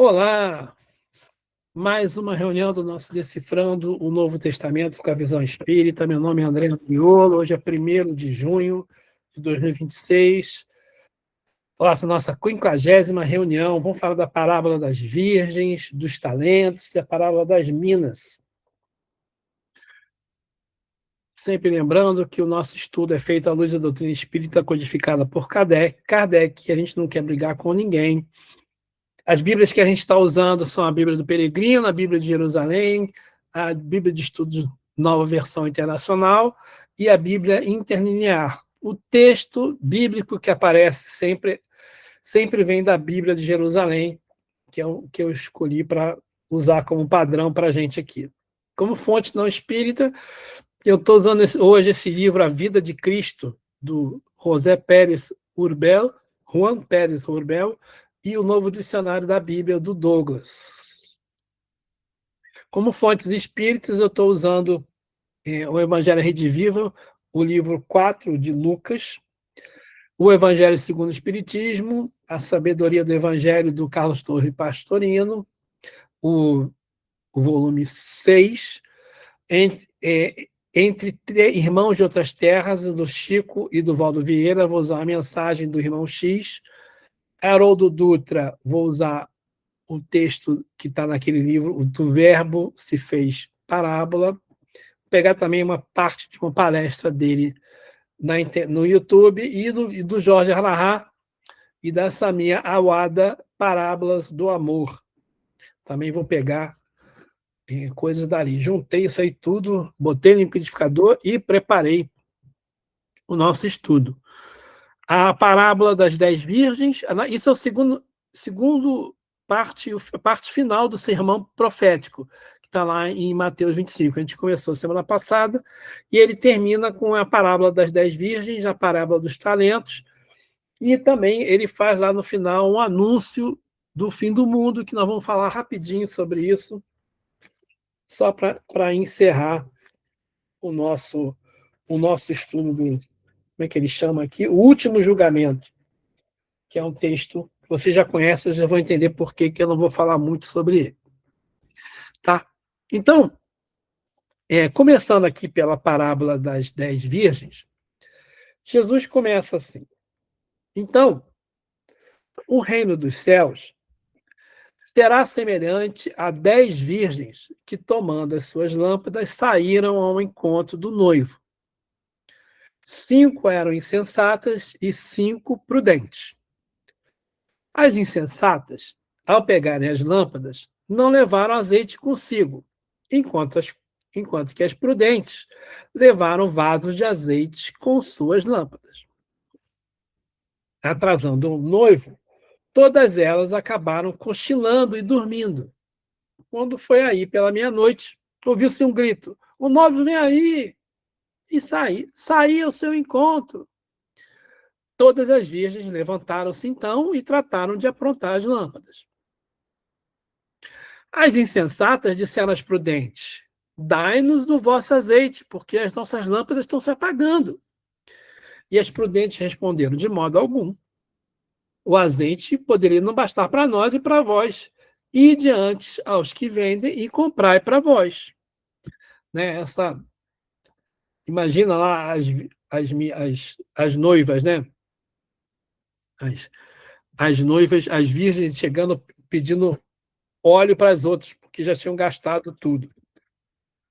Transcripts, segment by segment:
Olá! Mais uma reunião do nosso Decifrando o Novo Testamento com a Visão Espírita. Meu nome é André Piolo. Hoje é 1º de junho de 2026. Nossa 50ª reunião. Vamos falar da parábola das virgens, dos talentos e a parábola das minas. Sempre lembrando que o nosso estudo é feito à luz da doutrina espírita codificada por Kardec. Kardec, que a gente não quer brigar com ninguém. As Bíblias que a gente está usando são a Bíblia do Peregrino, a Bíblia de Jerusalém, a Bíblia de Estudos Nova Versão Internacional e a Bíblia Interlinear. O texto bíblico que aparece sempre vem da Bíblia de Jerusalém, que é o que eu escolhi para usar como padrão para a gente aqui. Como fonte não espírita, eu estou usando hoje esse livro, A Vida de Cristo, do José Pérez Urbel, Juan Pérez Urbel, e o Novo Dicionário da Bíblia, do Douglas. Como fontes espíritas, eu estou usando o Evangelho Redivivo, o livro 4 de Lucas, o Evangelho segundo o Espiritismo, a Sabedoria do Evangelho, do Carlos Torres Pastorino, o volume 6, Entre Irmãos de Outras Terras, do Chico e do Valdo Vieira, vou usar a mensagem do irmão X. Haroldo Dutra, vou usar o texto que está naquele livro, o do Verbo se fez parábola. Vou pegar também uma parte de uma palestra dele no YouTube e do Jorge Arlahá e da Samia Awada, Parábolas do Amor. Também vou pegar coisas dali. Juntei isso aí tudo, botei no liquidificador e preparei o nosso estudo. A parábola das 10 virgens, isso é o segundo parte final do sermão profético, que está lá em Mateus 25. A gente começou semana passada, e ele termina com a parábola das 10 virgens, a parábola dos talentos, e também ele faz lá no final um anúncio do fim do mundo, que nós vamos falar rapidinho sobre isso, só para encerrar o nosso estudo do, como é que ele chama aqui? O último julgamento, que é um texto que você já conhece, vocês já vão entender por que eu não vou falar muito sobre ele. Tá? Então, começando aqui pela parábola das 10 virgens, Jesus começa assim. Então, o reino dos céus será semelhante a 10 virgens que, tomando as suas lâmpadas, saíram ao encontro do noivo. 5 eram insensatas e 5 prudentes. As insensatas, ao pegarem as lâmpadas, não levaram azeite consigo, enquanto que as prudentes levaram vasos de azeite com suas lâmpadas. Atrasando o noivo, todas elas acabaram cochilando e dormindo. Quando foi aí pela meia-noite, ouviu-se um grito: "O noivo vem aí!" E saí ao seu encontro. Todas as virgens levantaram-se então e trataram de aprontar as lâmpadas. As insensatas disseram às prudentes: "Dai-nos do vosso azeite, porque as nossas lâmpadas estão se apagando." E as prudentes responderam: "De modo algum. O azeite poderia não bastar para nós e para vós. Ide antes aos que vendem e comprai para vós." Né? Imagina lá as noivas, né? As noivas, as virgens chegando pedindo óleo para as outras, porque já tinham gastado tudo.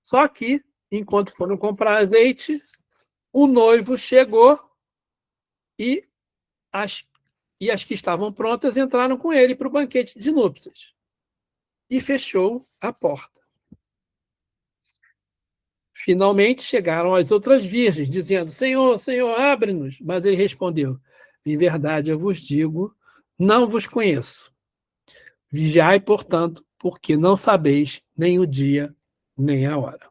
Só que, enquanto foram comprar azeite, o noivo chegou e as que estavam prontas entraram com ele para o banquete de núpcias. E fechou a porta. Finalmente chegaram as outras virgens, dizendo: "Senhor, Senhor, abre-nos." Mas ele respondeu: "Em verdade eu vos digo, não vos conheço. Vigiai, portanto, porque não sabeis nem o dia, nem a hora."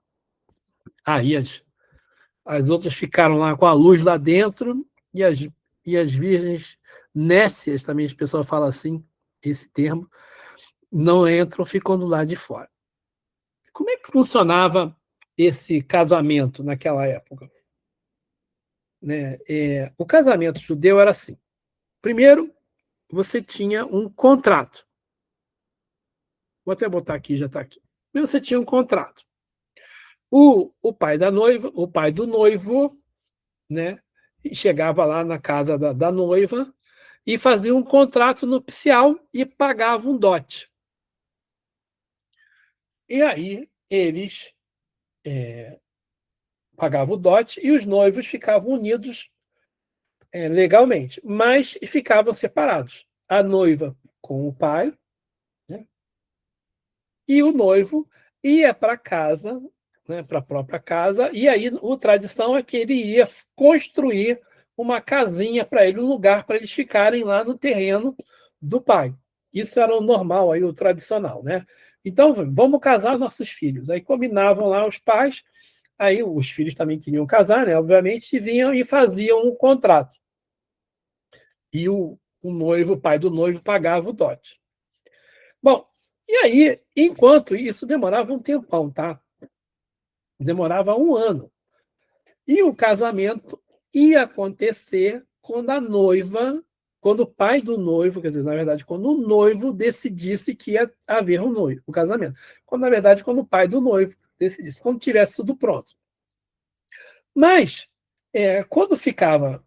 Aí as outras ficaram lá com a luz lá dentro, e as virgens nécias, também o pessoal fala assim, esse termo, não entram, ficam do lado de fora. Como é que funcionava esse casamento naquela época? Né? O casamento judeu era assim. Primeiro, você tinha um contrato. Vou até botar aqui, já está aqui. Primeiro você tinha um contrato. O pai da noiva, o pai do noivo, né, chegava lá na casa da noiva e fazia um contrato nupcial e pagava um dote. E aí eles pagavam o dote e os noivos ficavam unidos legalmente, mas ficavam separados. A noiva com o pai, né, e o noivo ia para casa, né, para a própria casa, e aí a tradição é que ele ia construir uma casinha para ele, um lugar para eles ficarem lá no terreno do pai. Isso era o normal, aí, o tradicional, né? Então, vamos casar nossos filhos. Aí combinavam lá os pais, aí os filhos também queriam casar, né? Obviamente, e vinham e faziam um contrato. E o noivo, o pai do noivo, pagava o dote. Bom, e aí, enquanto isso, demorava um tempão, tá? Demorava um ano. E o casamento ia acontecer quando a noiva, quando o pai do noivo, quer dizer, na verdade, quando o noivo decidisse que ia haver um noivo, o casamento. Quando, na verdade, quando o pai do noivo decidisse, quando tivesse tudo pronto. Mas, quando estava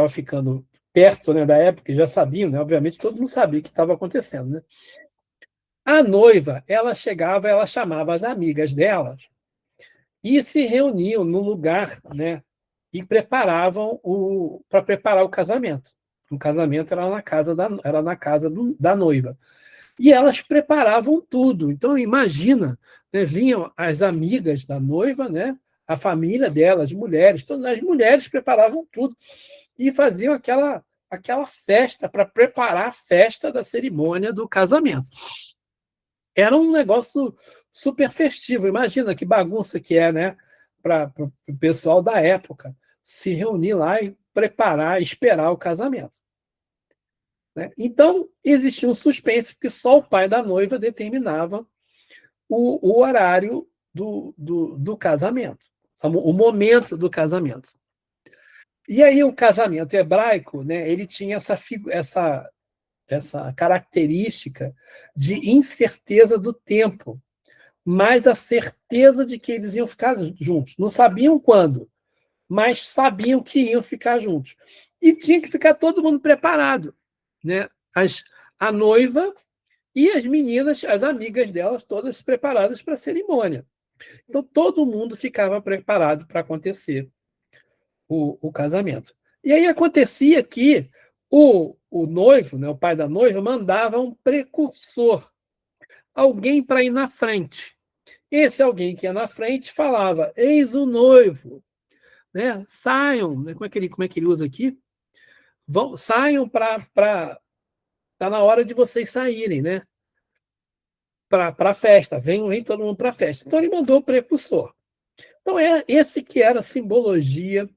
ficando perto, né, da época, já sabiam, né, obviamente, todo mundo sabia o que estava acontecendo, né? A noiva, ela chegava, ela chamava as amigas delas e se reuniam no lugar, né? E preparavam para preparar o casamento. O casamento era na casa da noiva. E elas preparavam tudo. Então, imagina, né, vinham as amigas da noiva, né? A família dela, as mulheres, todas as mulheres preparavam tudo e faziam aquela festa para preparar a festa da cerimônia do casamento. Era um negócio super festivo. Imagina que bagunça que é, né? Para o pessoal da época se reunir lá e preparar, esperar o casamento. Né? Então, existia um suspense, porque só o pai da noiva determinava o horário do casamento, o momento do casamento. E aí, o casamento hebraico, né, ele tinha essa característica de incerteza do tempo, mas a certeza de que eles iam ficar juntos. Não sabiam quando, mas sabiam que iam ficar juntos. E tinha que ficar todo mundo preparado. Né? A noiva e as meninas, as amigas delas, todas preparadas para a cerimônia. Então, todo mundo ficava preparado para acontecer o casamento. E aí acontecia que o noivo, né, o pai da noiva, mandava um precursor, alguém para ir na frente. Esse alguém que ia na frente falava: eis o noivo, né? Saiam, né? Como é que ele usa aqui? Saiam para. Está na hora de vocês saírem, né? Para a festa, vem todo mundo para a festa. Então ele mandou o precursor. Então esse que era a simbologia,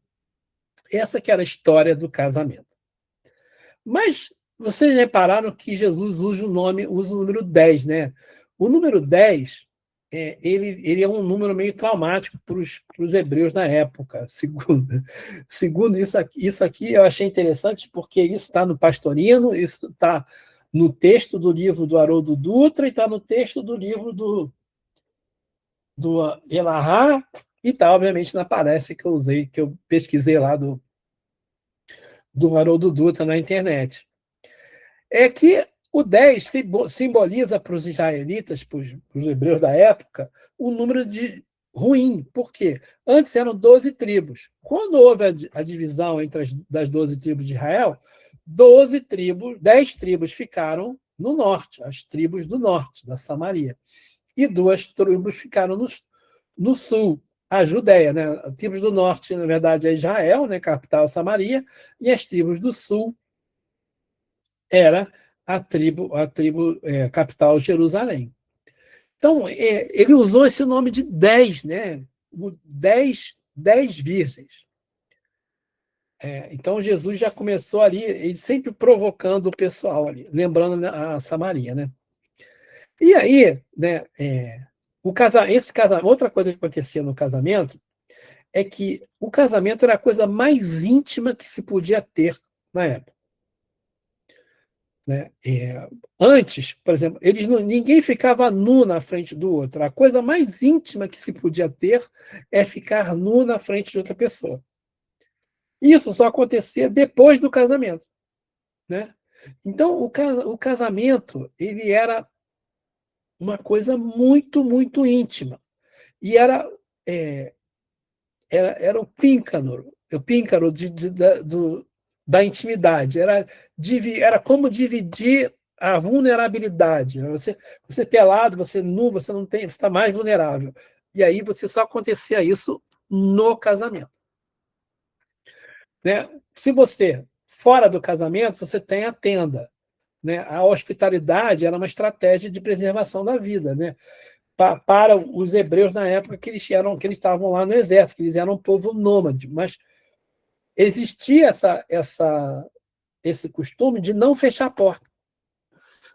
essa que era a história do casamento. Mas vocês repararam que Jesus usa usa o número 10, né? O número 10 ele é um número meio traumático para os hebreus na época, segundo isso aqui eu achei interessante, porque isso está no Pastorino, isso está no texto do livro do Haroldo Dutra e está no texto do livro do Elahá, e está, obviamente, na palestra que eu pesquisei lá do Haroldo Dutra na internet. É que o 10 simboliza para os israelitas, para os hebreus da época, um número de ruim. Por quê? Antes eram 12 tribos. Quando houve a divisão entre das 12 tribos de Israel, 10 tribos ficaram no norte, as tribos do norte, da Samaria. E 2 tribos ficaram no sul, a Judéia. Né? As tribos do norte, na verdade, é Israel, né? Capital Samaria, e as tribos do sul era a tribo capital Jerusalém. Então, ele usou esse nome de 10, né? 10 virgens. Então, Jesus já começou ali, ele sempre provocando o pessoal ali, lembrando a Samaria, né? E aí, né, outra coisa que acontecia no casamento é que o casamento era a coisa mais íntima que se podia ter na época. né? Antes, por exemplo, ninguém ficava nu na frente do outro. A coisa mais íntima que se podia ter é ficar nu na frente de outra pessoa. Isso só acontecia depois do casamento, né? Então, o casamento ele era uma coisa muito, muito íntima. E era o píncaro da intimidade. Era como dividir a vulnerabilidade. Você pelado, você nu, você não tem, você está mais vulnerável. E aí você só acontecia isso no casamento, né? Se você fora do casamento, você tem a tenda, né? A hospitalidade era uma estratégia de preservação da vida, né? Para os hebreus na época que eles estavam lá no exército, que eles eram um povo nômade, mas existia esse costume de não fechar a porta.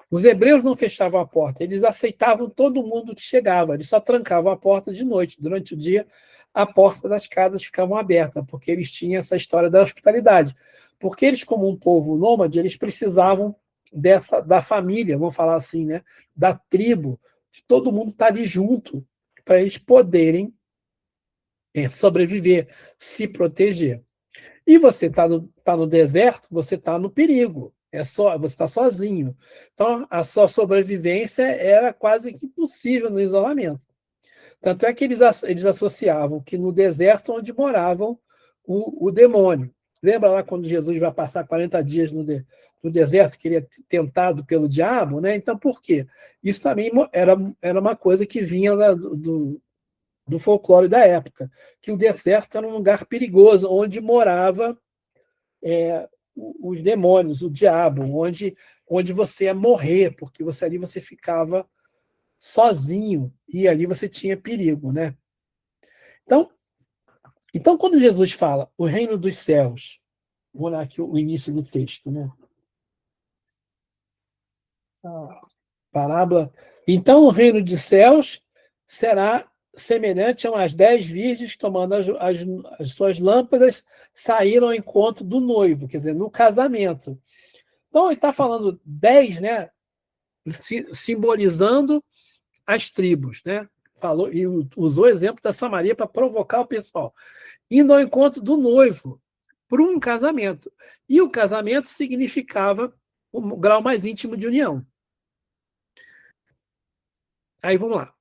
Os hebreus não fechavam a porta, eles aceitavam todo mundo que chegava, eles só trancavam a porta de noite. Durante o dia, a porta das casas ficava aberta, porque eles tinham essa história da hospitalidade. Porque eles, como um povo nômade, eles precisavam da família, vamos falar assim, né? Da tribo, de todo mundo estar ali junto, para eles poderem sobreviver, se proteger. E você tá no deserto, você está no perigo. Você está sozinho. Então, a sua sobrevivência era quase que impossível no isolamento. Tanto é que eles associavam que no deserto onde moravam o demônio. Lembra lá quando Jesus vai passar 40 dias no deserto, que ele é tentado pelo diabo? Né? Então, por quê? Isso também era uma coisa que vinha do folclore da época, que o deserto era um lugar perigoso, onde morava os demônios, o diabo, onde você ia morrer, porque ali você ficava sozinho e ali você tinha perigo, né? Então quando Jesus fala o reino dos céus, vou olhar aqui o início do texto, né? Parábola. Então o reino dos céus será semelhante a umas 10 virgens que, tomando as suas lâmpadas, saíram ao encontro do noivo, quer dizer, no casamento. Então ele está falando 10, né? Simbolizando as tribos, né? Falou e usou o exemplo da Samaria para provocar o pessoal, indo ao encontro do noivo para um casamento. E o casamento significava o grau mais íntimo de união. Aí vamos lá.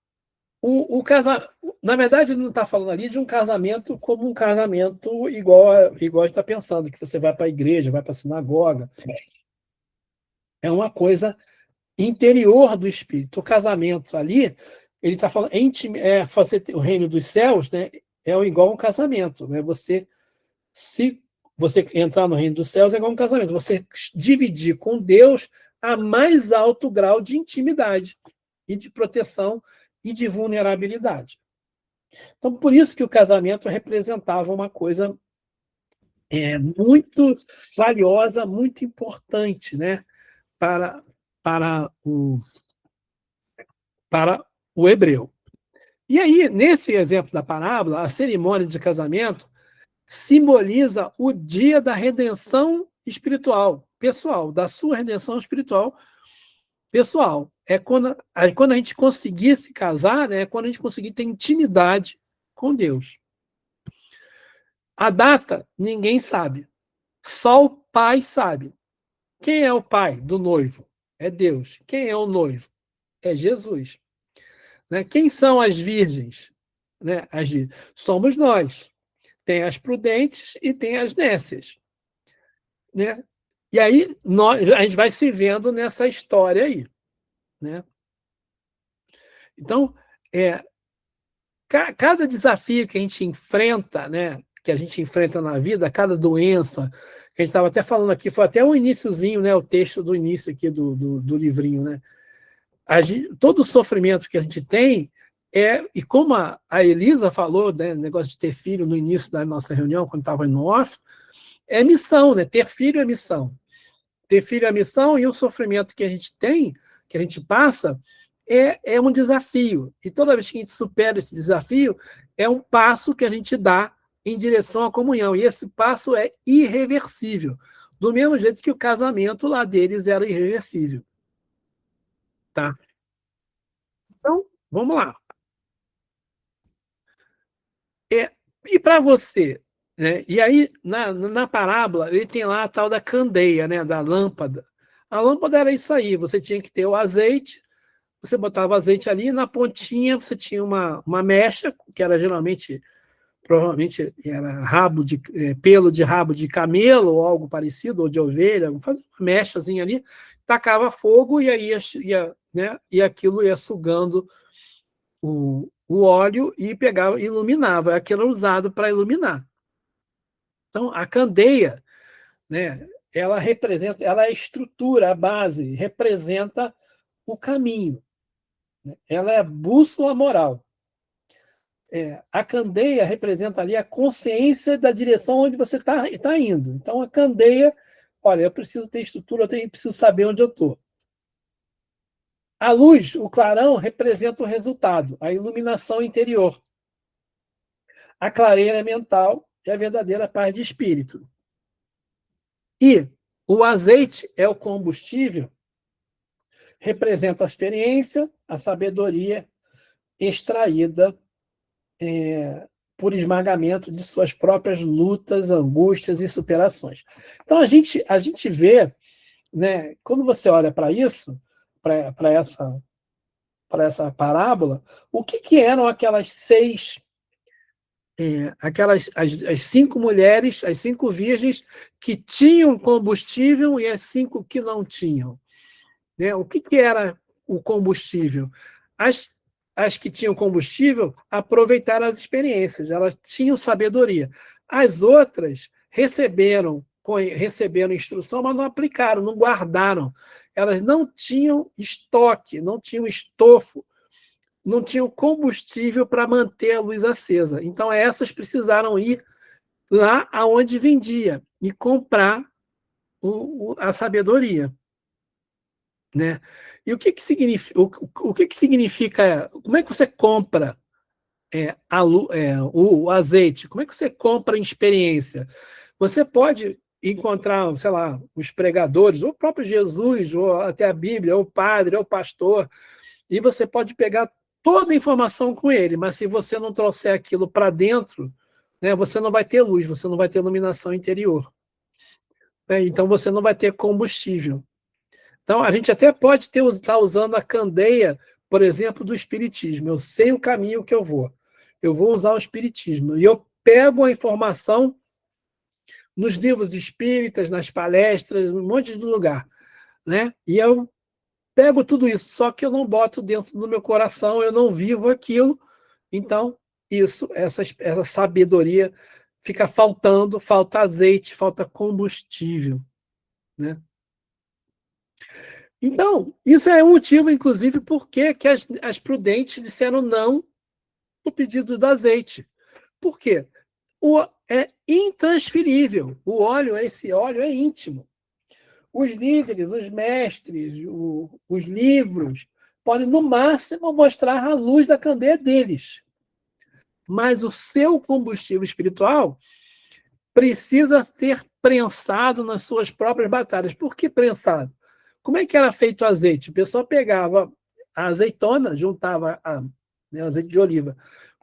Na verdade, ele não está falando ali de um casamento como um casamento igual a gente está pensando, que você vai para a igreja, vai para a sinagoga. É uma coisa interior do espírito. O casamento ali, ele está falando, o reino dos céus, né, é igual a um casamento. Né? Se você entrar no reino dos céus, é igual a um casamento. Você dividir com Deus a mais alto grau de intimidade e de proteção e de vulnerabilidade. Então, por isso que o casamento representava uma coisa muito valiosa, muito importante, né, para o hebreu. E aí, nesse exemplo da parábola, a cerimônia de casamento simboliza o dia da redenção espiritual, pessoal, da sua redenção espiritual pessoal. É quando a gente conseguir se casar, né, é quando a gente conseguir ter intimidade com Deus. A data, ninguém sabe. Só o pai sabe. Quem é o pai do noivo? É Deus. Quem é o noivo? É Jesus. Né? Quem são as virgens? Né? Somos nós. Tem as prudentes e tem as nécias. Né? E aí a gente vai se vendo nessa história aí. Né? Então, cada desafio que a gente enfrenta, né, que a gente enfrenta na vida, cada doença, que a gente estava até falando aqui, foi até o iniciozinho, né, o texto do início aqui do livrinho, né? Todo o sofrimento que a gente tem e como a Elisa falou, né, negócio de ter filho no início da nossa reunião, quando estava no off, é missão, né? Ter filho é missão. Ter filho é missão e o sofrimento que a gente tem, que a gente passa, é um desafio. E toda vez que a gente supera esse desafio, é um passo que a gente dá em direção à comunhão. E esse passo é irreversível. Do mesmo jeito que o casamento lá deles era irreversível. Tá? Então, vamos lá. E para você, né? E aí, na parábola, ele tem lá a tal da candeia, né? Da lâmpada. A lâmpada era isso aí, você tinha que ter o azeite, você botava azeite ali, e na pontinha você tinha uma mecha, que era geralmente, provavelmente era pelo de rabo de camelo ou algo parecido, ou de ovelha, fazia uma mechazinha ali, tacava fogo e aí né, e aquilo ia sugando o óleo e pegava, iluminava. Aquilo era usado para iluminar. Então, a candeia, né, ela representa, ela é a estrutura, a base, representa o caminho. Né? Ela é a bússola moral. A candeia representa ali a consciência da direção onde você tá indo. Então, a candeia, olha, eu preciso ter estrutura, preciso saber onde eu estou. A luz, o clarão, representa o resultado, a iluminação interior. A clareira mental é a verdadeira paz de espírito. E o azeite é o combustível, representa a experiência, a sabedoria extraída por esmagamento de suas próprias lutas, angústias e superações. Então a gente vê, né, quando você olha para isso, para essa parábola, o que eram aquelas as 5 mulheres, as 5 virgens que tinham combustível e as 5 que não tinham. Né? O que era o combustível? As, as que tinham combustível aproveitaram as experiências, elas tinham sabedoria. As outras receberam instrução, mas não aplicaram, não guardaram. Elas não tinham estoque, não tinham estofo, não tinham combustível para manter a luz acesa. Então, essas precisaram ir lá aonde vendia e comprar a sabedoria. Né? E o que significa, como é que você compra o azeite? Como é que você compra experiência? Você pode encontrar, sei lá, os pregadores, ou o próprio Jesus, ou até a Bíblia, ou o padre, ou o pastor, e você pode pegar toda a informação com ele, mas se você não trouxer aquilo para dentro, né, você não vai ter luz, você não vai ter iluminação interior. Né? Então você não vai ter combustível. Então, a gente até pode estar usando a candeia, por exemplo, do espiritismo. Eu sei o caminho que eu vou. Eu vou usar o espiritismo. E eu pego a informação nos livros espíritas, nas palestras, um monte de lugar. Né? E eu pego tudo isso, só que eu não boto dentro do meu coração, eu não vivo aquilo. Então, essa sabedoria fica faltando, falta azeite, falta combustível. Né? Então, isso é um motivo, inclusive, por que as prudentes disseram não no pedido do azeite. Por quê? É intransferível. Esse óleo é íntimo. Os líderes, os mestres, os livros podem, no máximo, mostrar a luz da candeia deles. Mas o seu combustível espiritual precisa ser prensado nas suas próprias batalhas. Por que prensado? Como é que era feito o azeite? O pessoal pegava a azeitona, juntava o azeite de oliva,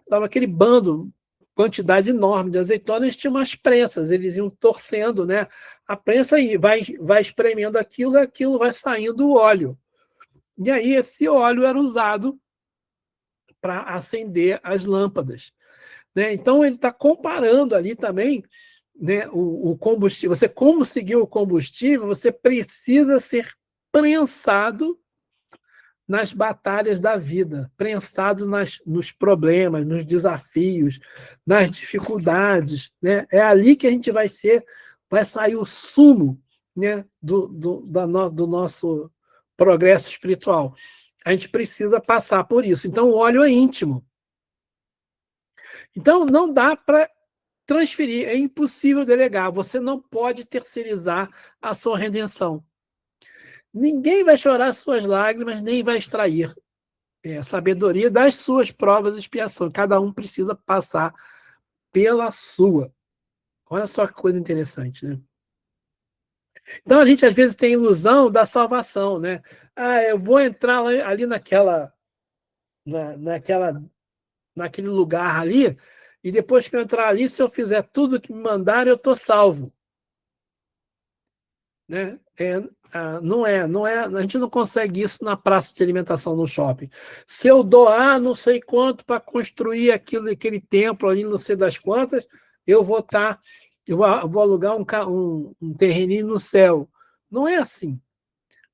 dava aquele bando, quantidade enorme de azeitona, eles tinham umas prensas, eles iam torcendo, né? A prensa vai espremendo aquilo, e aquilo vai saindo o óleo. E aí esse óleo era usado para acender as lâmpadas. Né? Então ele está comparando ali também, né, o combustível. Você conseguiu o combustível, você precisa ser prensado nas batalhas da vida, prensado nos problemas, nos desafios, nas dificuldades. Né? É ali que a gente vai sair o sumo, né, do nosso progresso espiritual. A gente precisa passar por isso. Então, o óleo é íntimo. Então, não dá para transferir, é impossível delegar. Você não pode terceirizar a sua redenção. Ninguém vai chorar suas lágrimas, nem vai extrair a sabedoria das suas provas de expiação. Cada um precisa passar pela sua. Olha só que coisa interessante, né? Então a gente às vezes tem ilusão da salvação, né? Ah, eu vou entrar ali naquela, naquele lugar ali, e depois que eu entrar ali, se eu fizer tudo que me mandarem, eu estou salvo. Né? Não é, a gente não consegue isso na praça de alimentação no shopping. Se eu doar não sei quanto para construir aquele templo ali, não sei das quantas, eu vou estar, eu vou alugar um terreninho no céu. Não é assim,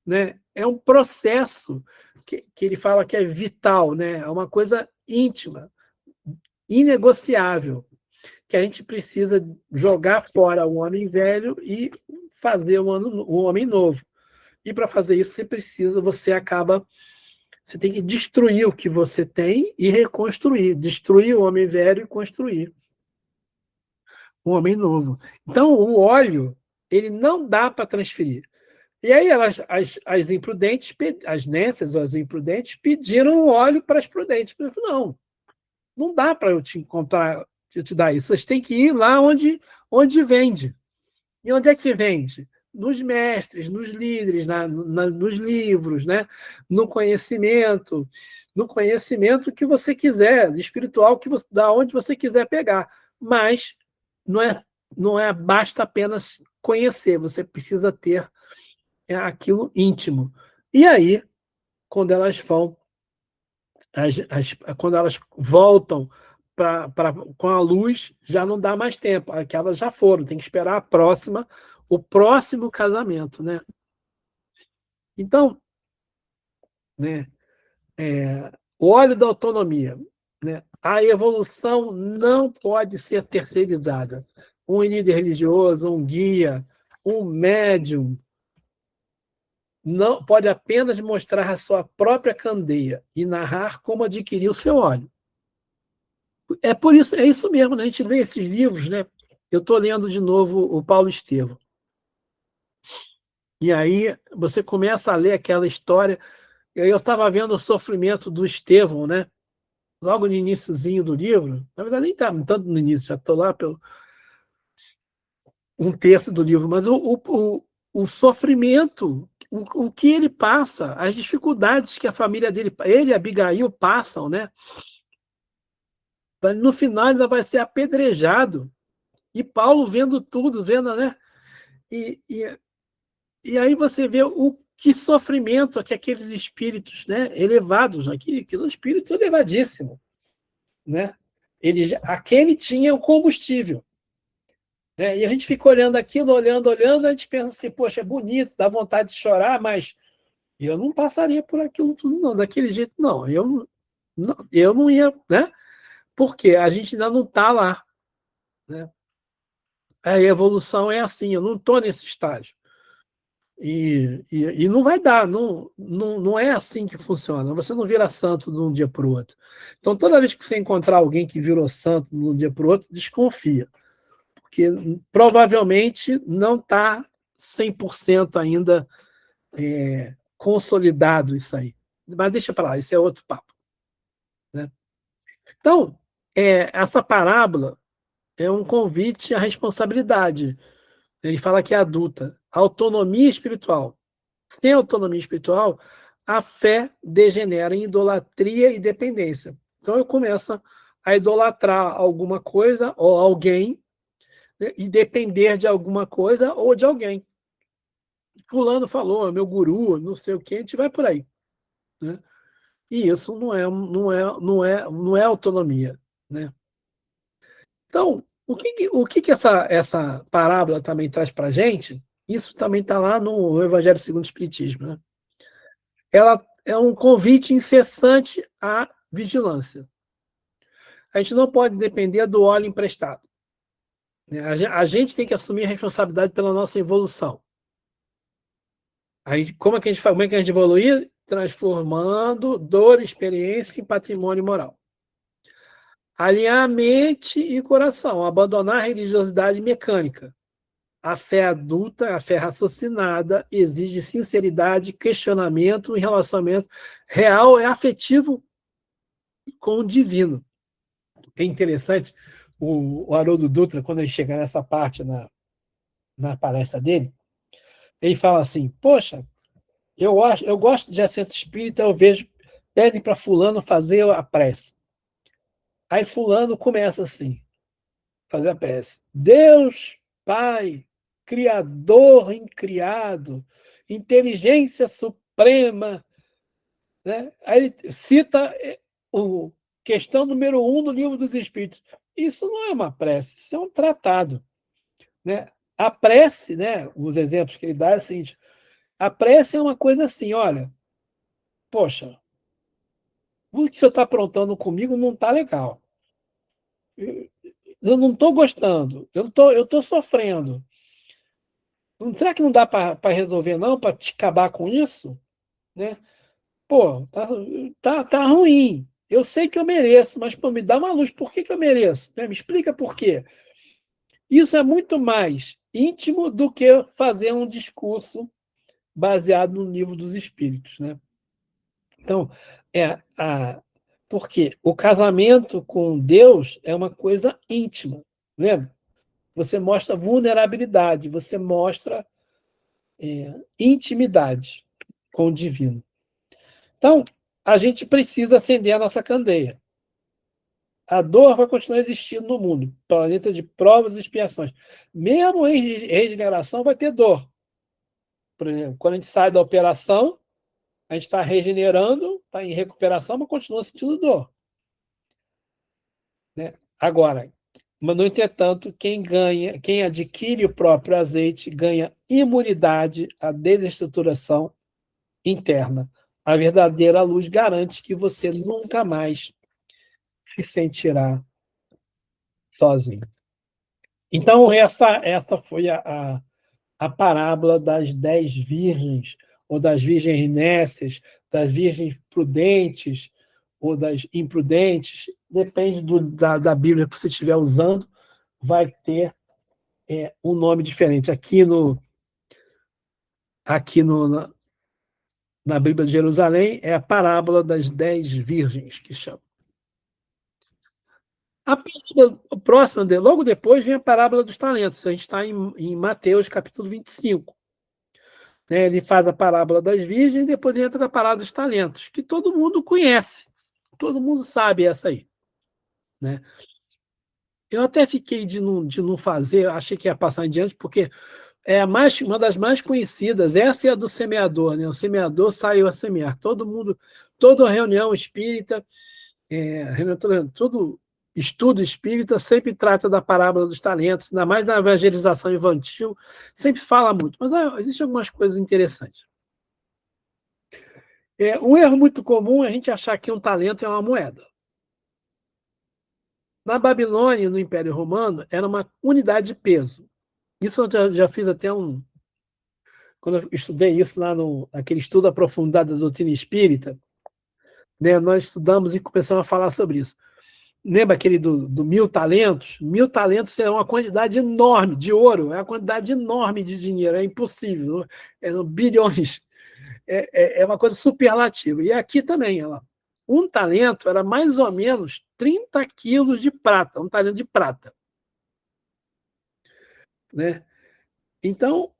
né? É um processo que ele fala que é vital, né? É uma coisa íntima, inegociável, que a gente precisa jogar fora o homem velho e fazer o homem novo. E para fazer isso, você tem que destruir o que você tem e reconstruir, destruir o homem velho e construir o homem novo. Então, o óleo, ele não dá para transferir. E aí as imprudentes, as nécias ou as imprudentes, pediram o óleo para as prudentes. Eu falei, não dá para eu te encontrar, eu te dar isso. Vocês têm que ir lá onde vende. E onde é que vende? Nos mestres, nos líderes, nos livros, né? No conhecimento que você quiser, espiritual, da onde você quiser pegar. Mas não é, não é basta apenas conhecer, você precisa ter aquilo íntimo. E aí, quando elas vão, quando elas voltam com a luz, já não dá mais tempo. Aquelas já foram, tem que esperar o próximo casamento, né? Então, né, o óleo da autonomia, né? A evolução não pode ser terceirizada. Um líder religioso, um guia, um médium, não pode apenas mostrar a sua própria candeia e narrar como adquirir o seu óleo. É por isso, é isso mesmo, né? A gente lê esses livros, né? Eu estou lendo de novo o Paulo Estevam. E aí você começa a ler aquela história. Eu estava vendo o sofrimento do Estevão, né? Logo no iniciozinho do livro. Na verdade, nem está tanto no início, já estou lá pelo um terço do livro, mas o sofrimento, o que ele passa, as dificuldades que a família dele, ele e Abigail passam, né? No final ele vai ser apedrejado. E Paulo vendo tudo, vendo, né? E, e, e aí você vê o que sofrimento que aqueles espíritos, né, elevados, aquele espírito elevadíssimo, né? Aquele tinha o combustível. Né? E a gente fica olhando aquilo, olhando, a gente pensa assim, poxa, é bonito, dá vontade de chorar, mas eu não passaria por aquilo tudo, não, daquele jeito, não. Eu não ia, né? Porque a gente ainda não está lá. Né? A evolução é assim, eu não estou nesse estágio. E não vai dar, não é assim que funciona. Você não vira santo de um dia para o outro. Então, toda vez que você encontrar alguém que virou santo de um dia para o outro, desconfia, porque provavelmente não está 100% ainda consolidado isso aí. Mas deixa para lá, esse é outro papo. Né? Então, essa parábola é um convite à responsabilidade. Ele fala que é adulta, autonomia espiritual. Sem autonomia espiritual, a fé degenera em idolatria e dependência. Então eu começo a idolatrar alguma coisa ou alguém, né, e depender de alguma coisa ou de alguém. Fulano falou, meu guru, não sei o que, a gente vai por aí. Né? E isso não é autonomia. Né? Então, o que essa parábola também traz para a gente? Isso também está lá no Evangelho segundo o Espiritismo. Né? Ela é um convite incessante à vigilância. A gente não pode depender do óleo emprestado. Né? A gente tem que assumir a responsabilidade pela nossa evolução. Aí, como é que a gente evolui? Transformando dor, experiência em patrimônio moral. Alinhar mente e coração, abandonar a religiosidade mecânica. A fé adulta, a fé raciocinada, exige sinceridade, questionamento e relacionamento real e afetivo com o divino. É interessante, o Haroldo Dutra, quando ele chega nessa parte na palestra dele, Ele fala assim, poxa, eu gosto de assento espírita, eu vejo, pedem para fulano fazer a prece. Aí fulano começa assim, fazer a prece. Deus, Pai, Criador incriado, inteligência suprema, né? Aí ele cita o questão número 1 do Livro dos Espíritos. Isso não é uma prece, isso é um tratado, né? A prece, né, os exemplos que ele dá é o seguinte, a prece é uma coisa assim, olha, poxa, o que o senhor está aprontando comigo não está legal. Eu não estou gostando, eu tô sofrendo. Será que não dá para resolver, não, para te acabar com isso? Né? Pô, tá ruim. Eu sei que eu mereço, mas pô, me dá uma luz. Por que, que eu mereço? Né? Me explica por quê. Isso é muito mais íntimo do que fazer um discurso baseado no livro dos espíritos. Né? Então, é a, porque o casamento com Deus é uma coisa íntima. Lembra? Você mostra vulnerabilidade, você mostra intimidade com o divino. Então, a gente precisa acender a nossa candeia. A dor vai continuar existindo no mundo, planeta de provas e expiações. Mesmo em regeneração, vai ter dor. Por exemplo, quando a gente sai da operação, a gente está regenerando, está em recuperação, mas continua sentindo dor. Né? Agora, mas, no entretanto, quem adquire o próprio azeite ganha imunidade à desestruturação interna. A verdadeira luz garante que você nunca mais se sentirá sozinho. Então, essa foi a parábola das 10 virgens, ou das virgens nécias, das virgens prudentes, ou das imprudentes, depende da Bíblia que você estiver usando, vai ter um nome diferente. Aqui na Bíblia de Jerusalém, é a parábola das 10 virgens, que chama. A próxima, logo depois, vem a parábola dos talentos. A gente está em Mateus, capítulo 25. Né? Ele faz a parábola das virgens e depois entra a parábola dos talentos, que todo mundo conhece. Todo mundo sabe essa aí. Né? Eu até fiquei de não fazer, achei que ia passar em diante, porque é uma das mais conhecidas. Essa é a do semeador. Né? O semeador saiu a semear. Todo mundo, toda reunião espírita, todo estudo espírita sempre trata da parábola dos talentos, ainda mais na evangelização infantil, sempre fala muito. Mas existem algumas coisas interessantes. Um erro muito comum é a gente achar que um talento é uma moeda. Na Babilônia, no Império Romano, era uma unidade de peso. Isso eu já fiz até quando eu estudei isso lá naquele estudo aprofundado da doutrina espírita, né, nós estudamos e começamos a falar sobre isso. Lembra aquele do 1.000 talentos? 1.000 talentos é uma quantidade enorme de ouro, é uma quantidade enorme de dinheiro, é impossível, bilhões, é uma coisa superlativa. E aqui também, um talento era mais ou menos 30 quilos de prata, um talento de prata. Né? Então,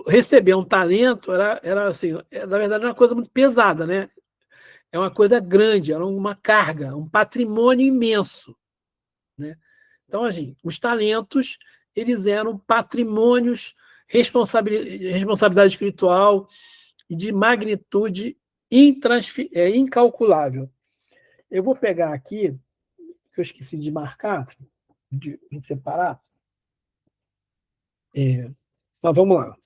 receber um talento era assim, na verdade, uma coisa muito pesada, né? É uma coisa grande, era uma carga, um patrimônio imenso. Né? Então, assim, os talentos eles eram patrimônios, responsabilidade espiritual e de magnitude incalculável. Eu vou pegar aqui, que eu esqueci de marcar, de separar. Mas vamos lá.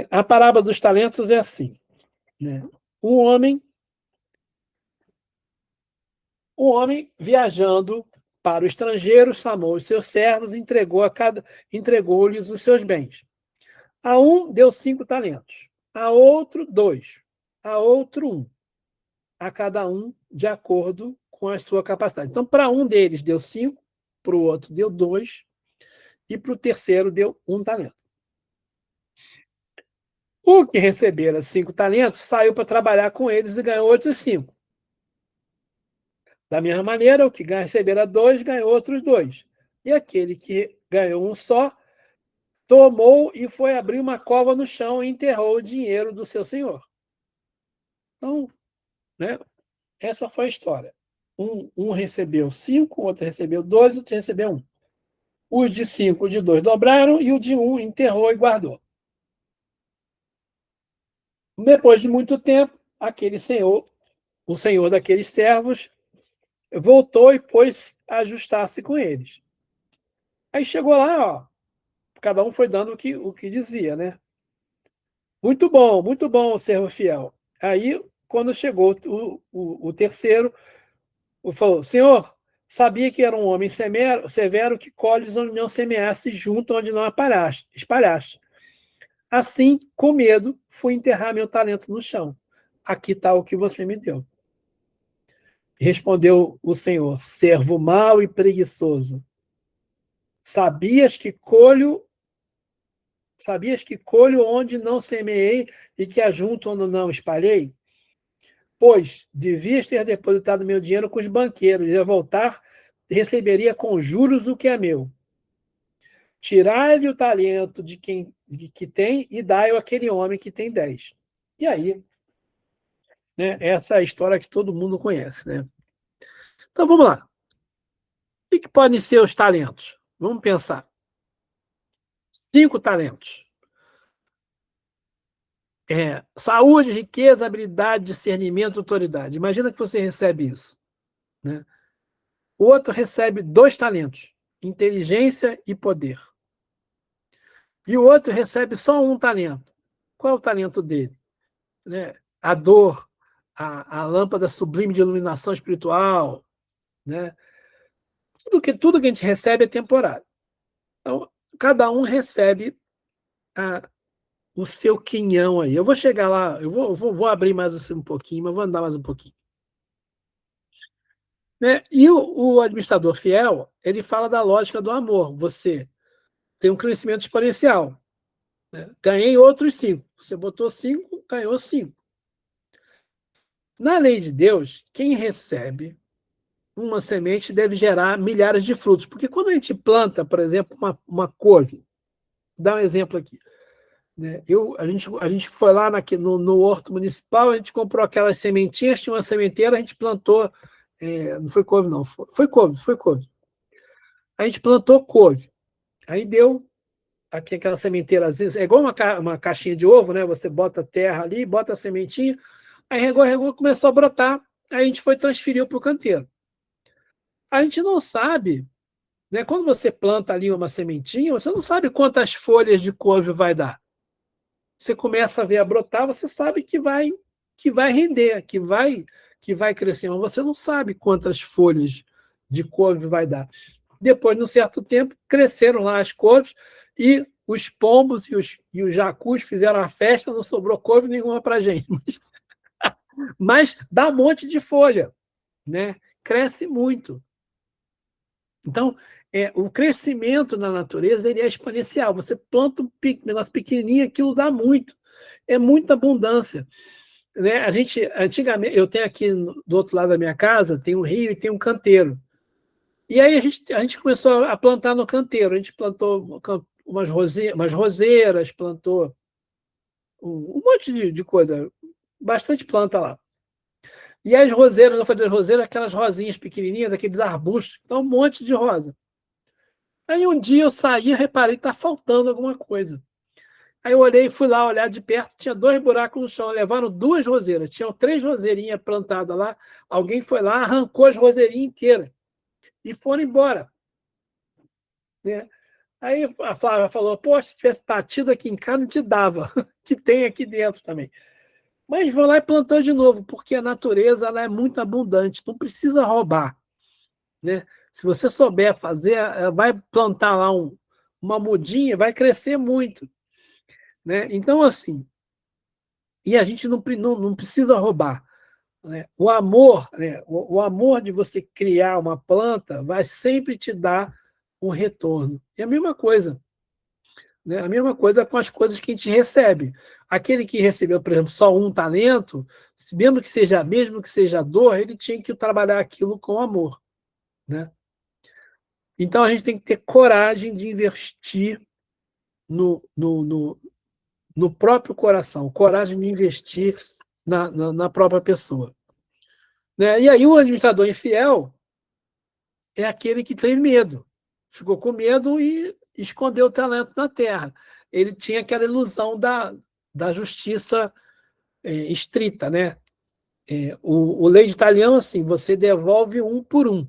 A parábola dos talentos é assim. Né? Um homem viajando para o estrangeiro, chamou os seus servos e entregou-lhes os seus bens. A um deu 5 talentos, a outro 2, a outro 1, a cada um de acordo com a sua capacidade. Então, para um deles deu 5, para o outro deu 2 e para o terceiro deu 1 talento. O que recebera 5 talentos saiu para trabalhar com eles e ganhou outros 5. Da mesma maneira, o que recebera 2 ganhou outros 2. E aquele que ganhou um só tomou e foi abrir uma cova no chão e enterrou o dinheiro do seu senhor. Então, né, essa foi a história. Um recebeu 5, o outro recebeu 2, o outro recebeu 1. Os de 5, o de 2 dobraram e o de 1 enterrou e guardou. Depois de muito tempo, aquele senhor, o senhor daqueles servos, voltou e pôs a ajustar-se com eles. Aí chegou lá, ó, cada um foi dando o que dizia, né? Muito bom, servo fiel. Aí, quando chegou o terceiro, falou: Senhor, sabia que era um homem severo que colhes onde não semeaste, junto onde não espalhaste. Assim, com medo, fui enterrar meu talento no chão. Aqui está o que você me deu. Respondeu o Senhor: servo mau e preguiçoso. Sabias que colho onde não semeei e que ajunto onde não espalhei? Pois devias ter depositado meu dinheiro com os banqueiros, e ao voltar receberia com juros o que é meu. Tirai-lhe o talento que tem e dai-o àquele homem que tem 10. E aí, né, essa é a história que todo mundo conhece, né? Então vamos lá. O que podem ser os talentos? Vamos pensar. 5 talentos. Saúde, riqueza, habilidade, discernimento, autoridade. Imagina que você recebe isso, né? O outro recebe 2 talentos, inteligência e poder. E o outro recebe só um talento. Qual é o talento dele? Né? A dor, a lâmpada sublime de iluminação espiritual. Né? Tudo que a gente recebe é temporário. Então, cada um recebe o seu quinhão aí. Eu vou chegar lá, vou abrir mais um pouquinho, mas vou andar mais um pouquinho. Né? E o administrador fiel, ele fala da lógica do amor. Você tem um crescimento exponencial. Né? Ganhei outros 5. Você botou 5, ganhou 5. Na lei de Deus, quem recebe uma semente deve gerar milhares de frutos. Porque quando a gente planta, por exemplo, uma couve, dá um exemplo aqui. Né? A gente foi lá no horto municipal, a gente comprou aquelas sementinhas, tinha uma sementeira, a gente plantou. Não foi couve, não. Foi couve. A gente plantou couve. Aí deu aqui aquela sementeira, é igual uma caixinha de ovo, né? Você bota terra ali, bota a sementinha, aí regou, começou a brotar, aí a gente foi transferir para o canteiro. A gente não sabe, né? Quando você planta ali uma sementinha, você não sabe quantas folhas de couve vai dar. Você começa a ver a brotar, você sabe que vai render, que vai crescer, mas você não sabe quantas folhas de couve vai dar. Depois, num certo tempo, cresceram lá as couves e os pombos e os jacus fizeram a festa, não sobrou couve nenhuma para a gente. Mas dá um monte de folha, né? Cresce muito. Então, o crescimento na natureza ele é exponencial. Você planta um negócio pequenininho, aquilo dá muito. É muita abundância. Né? Antigamente, eu tenho aqui do outro lado da minha casa, tem um rio e tem um canteiro. E aí a gente começou a plantar no canteiro. A gente plantou umas roseiras, plantou um monte de coisa, bastante planta lá. E as roseiras, eu falei das roseiras, aquelas rosinhas pequenininhas, aqueles arbustos, então um monte de rosa. Aí um dia eu saí e reparei que está faltando alguma coisa. Aí eu olhei, fui lá olhar de perto, tinha 2 buracos no chão, levaram 2 roseiras, tinham 3 roseirinhas plantadas lá, alguém foi lá, arrancou as roseirinhas inteiras e foram embora. Né? Aí a Flávia falou, poxa, se tivesse batido aqui em casa, não te dava, que tem aqui dentro também. Mas vou lá e plantou de novo, porque a natureza ela é muito abundante, não precisa roubar. Né? Se você souber fazer, vai plantar lá uma mudinha, vai crescer muito. Né? Então, assim, e a gente não precisa roubar. Né? O amor, né? O amor de você criar uma planta vai sempre te dar um retorno. É a mesma coisa. Né? A mesma coisa com as coisas que a gente recebe. Aquele que recebeu, por exemplo, só um talento, mesmo que seja dor, ele tinha que trabalhar aquilo com amor. Né? Então a gente tem que ter coragem de investir no próprio coração, coragem de investir na própria pessoa. Né? E aí o administrador infiel é aquele que tem medo. Ficou com medo e escondeu o talento na terra. Ele tinha aquela ilusão da justiça estrita, né? O leite italiano, assim, você devolve um por um.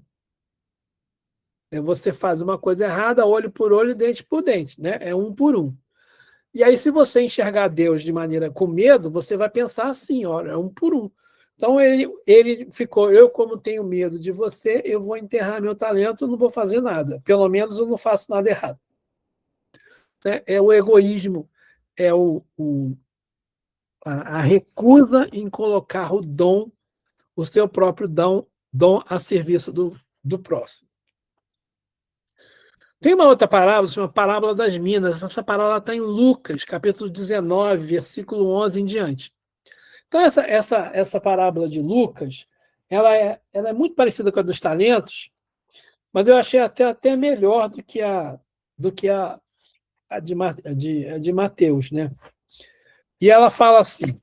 Você faz uma coisa errada, olho por olho, dente por dente, né? É um por um. E aí, se você enxergar Deus de maneira com medo, você vai pensar assim, olha, é um por um. Então ele ficou, eu como tenho medo de você, eu vou enterrar meu talento, não vou fazer nada. Pelo menos eu não faço nada errado. Né? É o egoísmo, é a recusa em colocar o dom, o seu próprio dom a serviço do próximo. Tem uma outra parábola, chama Parábola das Minas. Essa parábola está em Lucas, capítulo 19, versículo 11 em diante. Então, essa parábola de Lucas, ela é muito parecida com a dos talentos, mas eu achei até melhor do que a de Mateus. Né? E ela fala assim,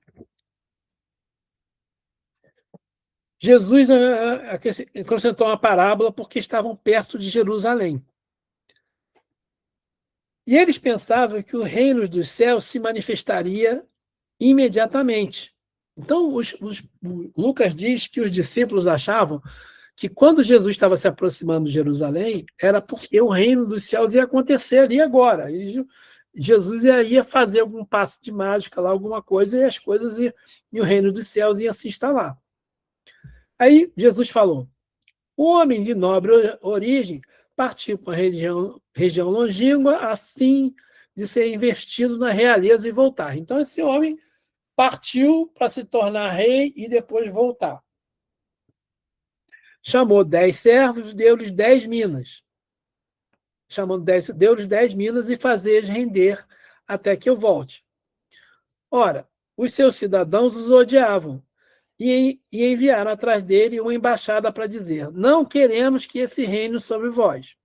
Jesus acrescentou uma parábola porque estavam perto de Jerusalém. E eles pensavam que o reino dos céus se manifestaria imediatamente. Então, Lucas diz que os discípulos achavam que quando Jesus estava se aproximando de Jerusalém, era porque o reino dos céus ia acontecer ali agora. E Jesus ia fazer algum passo de mágica lá, alguma coisa, e as coisas e o reino dos céus ia se instalar. Aí Jesus falou: o homem de nobre origem partiu para a região longínqua a fim de ser investido na realeza e voltar. Então, esse homem partiu para se tornar rei e depois voltar. Chamou 10 servos, deu-lhes 10 minas. Deu-lhes 10 minas e fazei-os render até que eu volte. Ora, os seus cidadãos os odiavam e enviaram atrás dele uma embaixada para dizer: não queremos que esse reine sobre vós.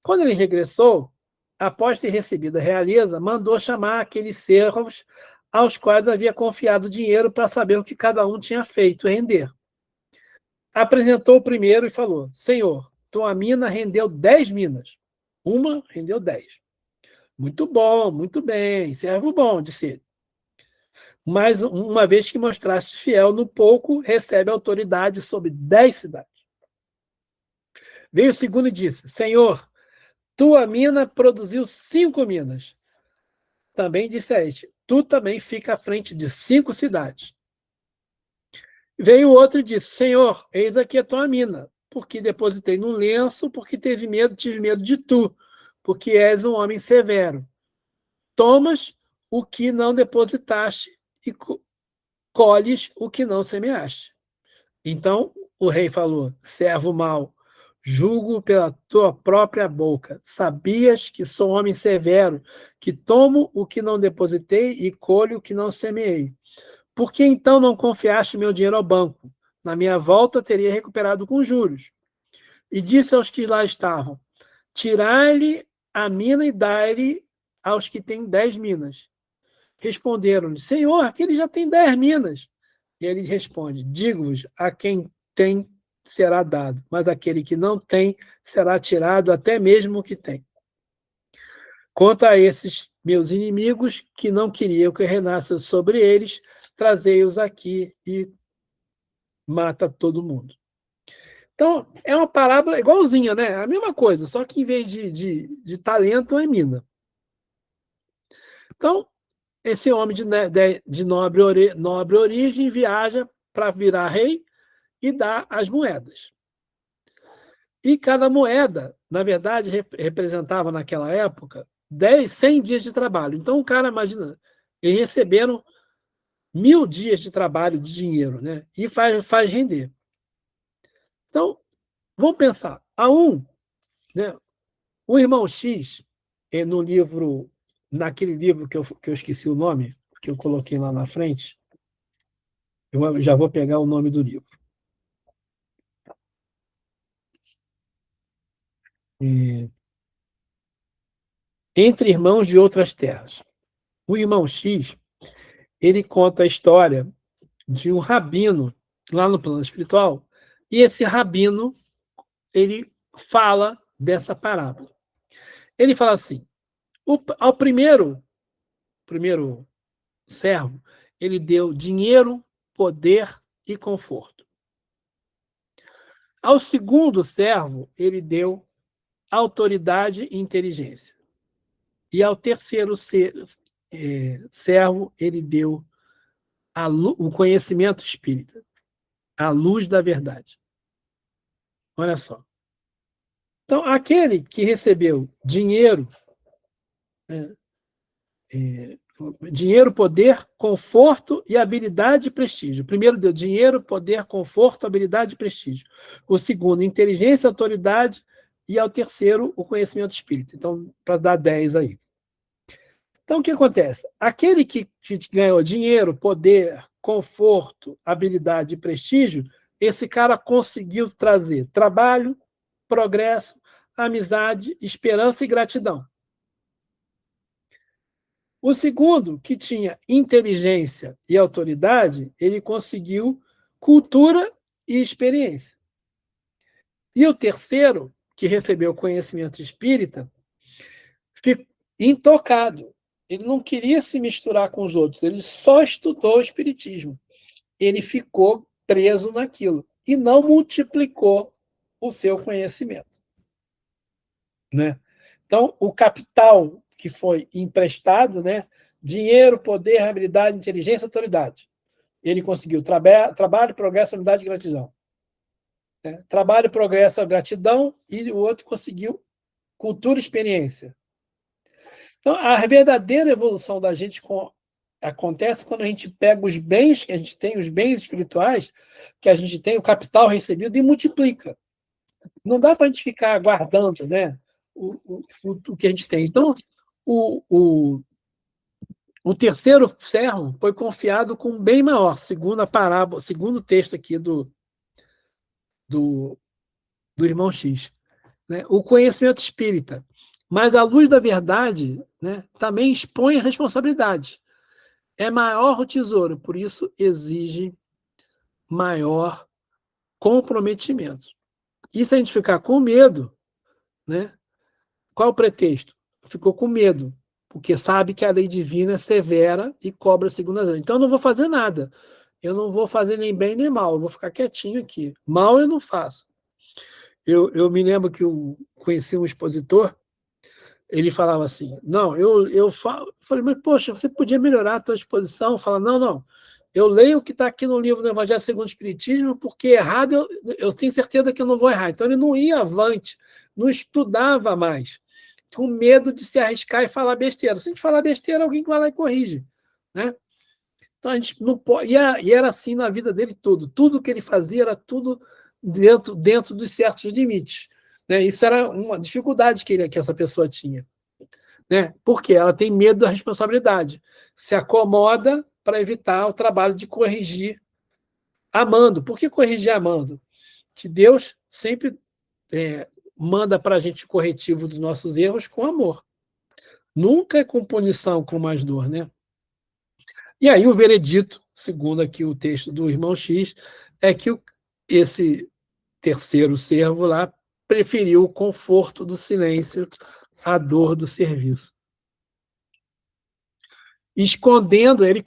Quando ele regressou, após ter recebido a realeza, mandou chamar aqueles servos aos quais havia confiado dinheiro para saber o que cada um tinha feito render. Apresentou o primeiro e falou: Senhor, tua mina rendeu 10 minas. Uma rendeu 10. Muito bom, muito bem, servo bom, disse ele. Mas uma vez que mostraste fiel no pouco, recebe autoridade sobre 10 cidades. Veio o segundo e disse: Senhor, tua mina produziu 5 minas. Também disse a este: tu também fica à frente de 5 cidades. Veio outro e disse: Senhor, eis aqui a tua mina, porque depositei num lenço, porque tive medo de tu, porque és um homem severo. Tomas o que não depositaste e colhes o que não semeaste. Então o rei falou: servo mau, julgo pela tua própria boca. Sabias que sou homem severo, que tomo o que não depositei e colho o que não semeei. Por que então não confiaste meu dinheiro ao banco? Na minha volta teria recuperado com juros. E disse aos que lá estavam: tirai-lhe a mina e dai-lhe aos que têm 10 minas. Responderam-lhe: Senhor, aquele já tem 10 minas. E ele responde: digo-vos, a quem tem será dado, mas aquele que não tem será tirado até mesmo o que tem. Quanto a esses meus inimigos, que não queriam que eu reinasse sobre eles, trazei-os aqui e mata todo mundo. Então, é uma parábola igualzinha, né? A mesma coisa, só que em vez de talento, é mina. Então, esse homem de nobre origem viaja para virar rei e dá as moedas. E cada moeda, na verdade, representava naquela época 100 dias de trabalho. Então, o cara, imagina, eles receberam 1000 dias de trabalho de dinheiro, né? E faz render. Então, vamos pensar. Né, o irmão X, no livro, naquele livro que eu esqueci o nome, que eu coloquei lá na frente, eu já vou pegar o nome do livro. entre irmãos de outras terras. O irmão X, ele conta a história de um rabino lá no plano espiritual, e esse rabino, ele fala dessa parábola. Ele fala assim, ao primeiro servo, ele deu dinheiro, poder e conforto. Ao segundo servo, ele deu autoridade e inteligência. E ao terceiro servo, ele deu o conhecimento espírita, a luz da verdade. Olha só. Então, aquele que recebeu dinheiro, dinheiro, poder, conforto e habilidade e prestígio. O primeiro deu dinheiro, poder, conforto, habilidade e prestígio. O segundo, inteligência, autoridade, e ao terceiro, o conhecimento espírita. Então, para dar 10 aí. Então, o que acontece? Aquele que ganhou dinheiro, poder, conforto, habilidade e prestígio, esse cara conseguiu trazer trabalho, progresso, amizade, esperança e gratidão. O segundo, que tinha inteligência e autoridade, ele conseguiu cultura e experiência. E o terceiro, que recebeu conhecimento espírita, ficou intocado. Ele não queria se misturar com os outros, ele só estudou o espiritismo. Ele ficou preso naquilo e não multiplicou o seu conhecimento, né? Então, o capital que foi emprestado, né? Dinheiro, poder, habilidade, inteligência, autoridade. Ele conseguiu trabalho, progresso, habilidade e gratidão. Né? Trabalho, progresso, gratidão, e o outro conseguiu cultura e experiência. Então, a verdadeira evolução da gente acontece quando a gente pega os bens que a gente tem, os bens espirituais que a gente tem, o capital recebido, e multiplica. Não dá para a gente ficar guardando, né, o que a gente tem. Então, o terceiro servo foi confiado com um bem maior, segundo a parábola, segundo o texto aqui do irmão X. Né? O conhecimento espírita. Mas a luz da verdade, né, também expõe a responsabilidade. É maior o tesouro, por isso exige maior comprometimento. E se a gente ficar com medo, né, qual é o pretexto? Ficou com medo, porque sabe que a lei divina é severa e cobra segundo as leis. Então eu não vou fazer nada. Eu não vou fazer nem bem nem mal, eu vou ficar quietinho aqui. Mal eu não faço. Eu me lembro que eu conheci um expositor, ele falava assim, não, eu falei, mas poxa, você podia melhorar a tua exposição? Fala, não, eu leio o que está aqui no livro do Evangelho segundo o Espiritismo, porque errado eu tenho certeza que eu não vou errar. Então ele não ia avante, não estudava mais, com medo de se arriscar e falar besteira. Se a gente falar besteira, alguém vai lá e corrige. Né? Então a gente não pode. E era assim na vida dele tudo. Tudo que ele fazia era tudo dentro dos certos limites. Né? Isso era uma dificuldade que essa pessoa tinha. Né? Porque ela tem medo da responsabilidade. Se acomoda para evitar o trabalho de corrigir amando. Por que corrigir amando? Que Deus sempre manda para a gente o corretivo dos nossos erros com amor. Nunca é com punição, com mais dor. Né? E aí o veredito, segundo aqui o texto do irmão X, é que esse terceiro servo lá preferiu o conforto do silêncio à dor do serviço. Escondendo, ele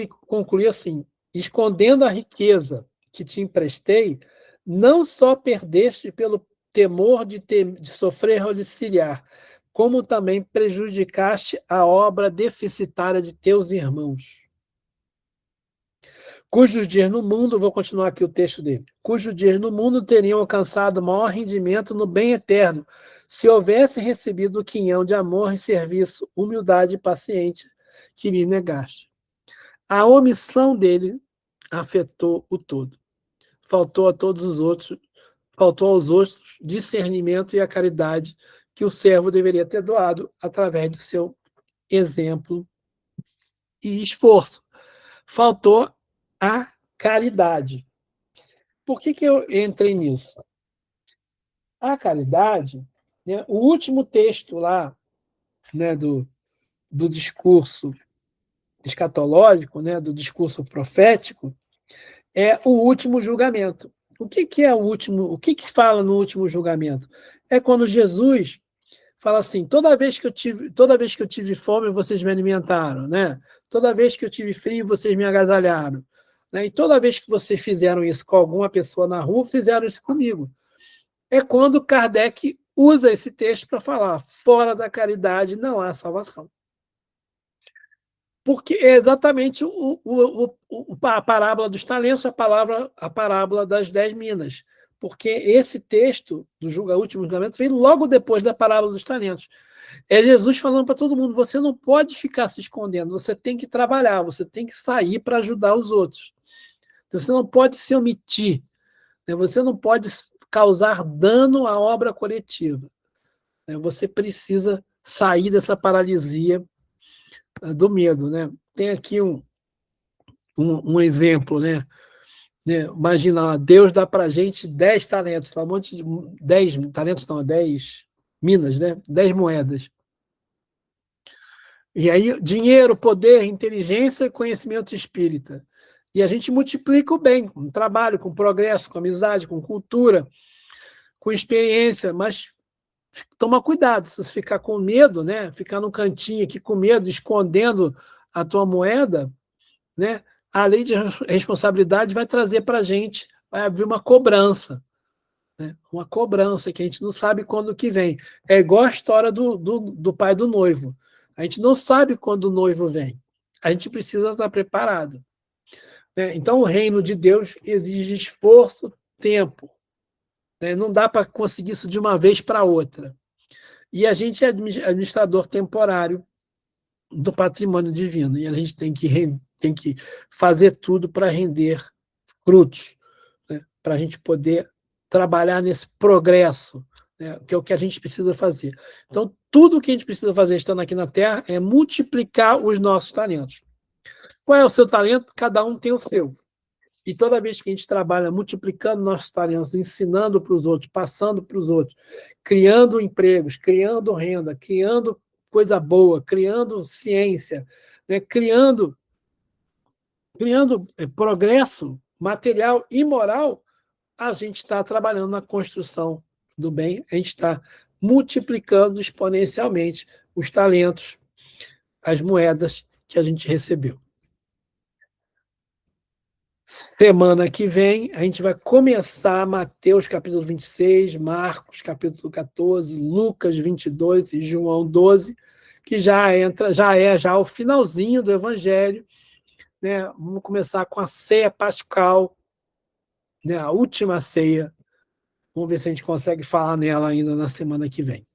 conclui assim, escondendo a riqueza que te emprestei, não só perdeste pelo temor de sofrer ou de ciliar, como também prejudicaste a obra deficitária de teus irmãos. Cujos dias no mundo, vou continuar aqui o texto dele, cujos dias no mundo teriam alcançado maior rendimento no bem eterno, se houvesse recebido o quinhão de amor e serviço, humildade e paciente que lhe negaste. A omissão dele afetou o todo. Faltou aos outros discernimento e a caridade que o servo deveria ter doado através do seu exemplo e esforço. Faltou a caridade. Por que eu entrei nisso? A caridade, né, o último texto lá né, do discurso escatológico, né, do discurso profético, é o último julgamento. O que, que é o último? O que, que fala no último julgamento? É quando Jesus fala assim: toda vez que eu tive fome, vocês me alimentaram, né? Toda vez que eu tive frio, vocês me agasalharam, né? E toda vez que vocês fizeram isso com alguma pessoa na rua, fizeram isso comigo. É quando Kardec usa esse texto para falar: fora da caridade não há salvação. Porque é exatamente a parábola dos talentos, a parábola das 10 minas. Porque esse texto do último julgamento vem logo depois da parábola dos talentos. É Jesus falando para todo mundo: você não pode ficar se escondendo, você tem que trabalhar, você tem que sair para ajudar os outros. Você não pode se omitir, né? Você não pode causar dano à obra coletiva, né? Você precisa sair dessa paralisia do medo, né? Tem aqui um exemplo, né? Imagina, Deus dá para a gente 10 talentos, um monte de 10 talentos, não, 10 minas, né? 10 moedas. E aí, dinheiro, poder, inteligência, conhecimento espírita. E a gente multiplica o bem, com trabalho, com progresso, com amizade, com cultura, com experiência, mas toma cuidado, se você ficar com medo, né? Ficar no cantinho aqui com medo, escondendo a tua moeda, né? A lei de responsabilidade vai trazer para a gente, vai abrir uma cobrança, né? Uma cobrança que a gente não sabe quando que vem. É igual a história do pai do noivo. A gente não sabe quando o noivo vem. A gente precisa estar preparado, né? Então, o reino de Deus exige esforço, tempo, né? Não dá para conseguir isso de uma vez para outra. E a gente é administrador temporário do patrimônio divino. E a gente tem que fazer tudo para render frutos, né? Para a gente poder trabalhar nesse progresso, né? Que é o que a gente precisa fazer. Então, tudo o que a gente precisa fazer estando aqui na Terra é multiplicar os nossos talentos. Qual é o seu talento? Cada um tem o seu. E toda vez que a gente trabalha multiplicando nossos talentos, ensinando para os outros, passando para os outros, criando empregos, criando renda, criando coisa boa, criando ciência, né? criando progresso material e moral, a gente está trabalhando na construção do bem, a gente está multiplicando exponencialmente os talentos, as moedas que a gente recebeu. Semana que vem, a gente vai começar Mateus capítulo 26, Marcos capítulo 14, Lucas 22 e João 12, que já o finalzinho do Evangelho, né? Vamos começar com a ceia pascal, né? A última ceia. Vamos ver se a gente consegue falar nela ainda na semana que vem.